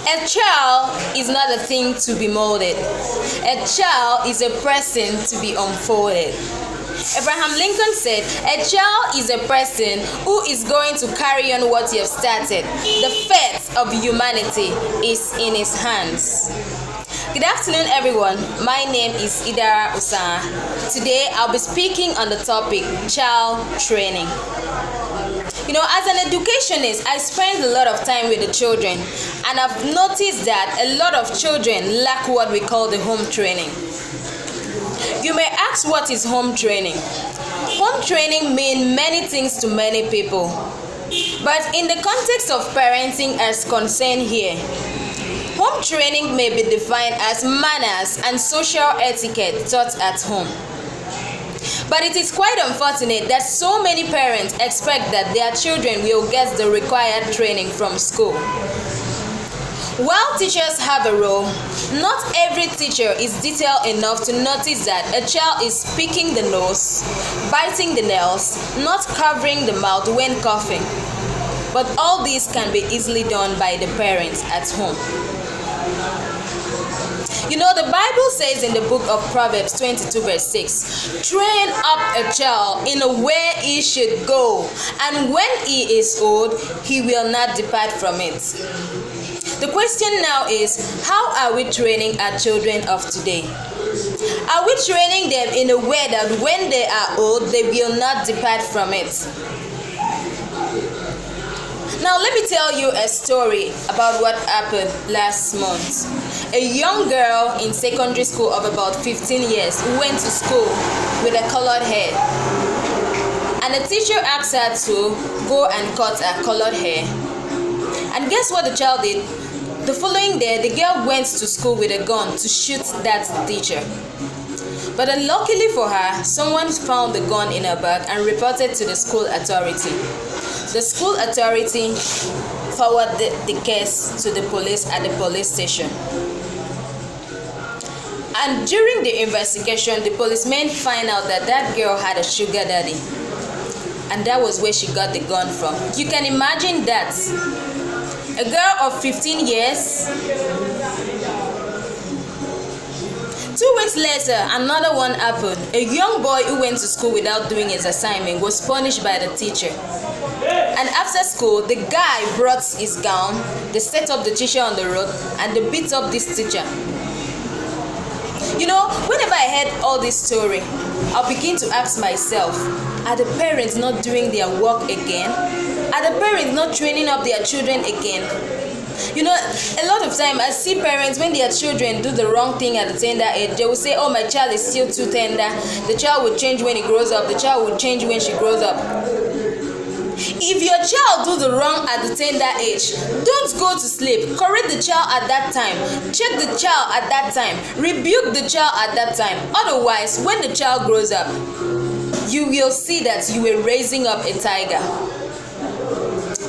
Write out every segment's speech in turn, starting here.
A child is not a thing to be molded. A child is a person to be unfolded. Abraham Lincoln said, "A child is a person who is going to carry on what you have started. The fate of humanity is in his hands." Good afternoon, everyone. My name is Idara Usana. Today, I'll be speaking on the topic child training. As an educationist, I spend a lot of time with the children, and I've noticed that a lot of children lack what we call the home training. You may ask, what is home training? Home training means many things to many people, but in the context of parenting as concerned here, home training may be defined as manners and social etiquette taught at home. But it is quite unfortunate that so many parents expect that their children will get the required training from school. While teachers have a role, not every teacher is detailed enough to notice that a child is picking the nose, biting the nails, not covering the mouth when coughing. But all this can be easily done by the parents at home. The Bible says in the book of Proverbs 22 verse 6, "Train up a child in a way he should go, and when he is old, he will not depart from it." The question now is, how are we training our children of today? Are we training them in a way that when they are old, they will not depart from it? Now, let me tell you a story about what happened last month. A young girl in secondary school of about 15 years went to school with a colored hair. And the teacher asked her to go and cut her colored hair. And guess what the child did? The following day, the girl went to school with a gun to shoot that teacher. But unluckily for her, someone found the gun in her bag and reported to the school authority. The school authority forwarded the case to the police at the police station. And during the investigation, the policemen find out that that girl had a sugar daddy. And that was where she got the gun from. You can imagine that. A girl of 15 years. 2 weeks later, another one happened. A young boy who went to school without doing his assignment was punished by the teacher. And after school, the guy brought his gown, they set up the teacher on the road, and they beat up this teacher. Whenever I heard all this story, I'll begin to ask myself, are the parents not doing their work again? Are the parents not training up their children again? A lot of time I see parents, when their children do the wrong thing at the tender age, they will say, "Oh, my child is still too tender. The child will change when he grows up. The child will change when she grows up." If your child do the wrong at the tender age, don't go to sleep. Correct the child at that time. Check the child at that time. Rebuke the child at that time. Otherwise, when the child grows up, you will see that you were raising up a tiger.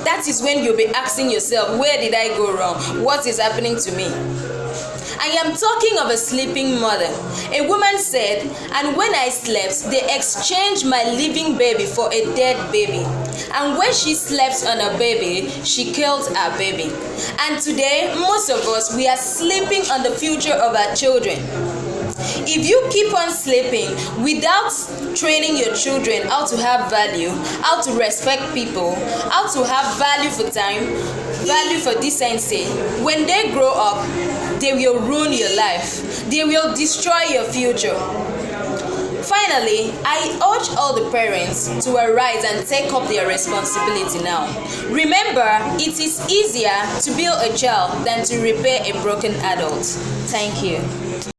That is when you'll be asking yourself, where did I go wrong? What is happening to me? I am talking of a sleeping mother. A woman said, "And when I slept, they exchanged my living baby for a dead baby. And when she slept on her baby, she killed her baby." And today, most of us, we are sleeping on the future of our children. If you keep on sleeping without training your children how to have value, how to respect people, how to have value for time, value for decency, when they grow up, they will ruin your life. They will destroy your future. Finally, I urge all the parents to arise and take up their responsibility now. Remember, it is easier to build a child than to repair a broken adult. Thank you.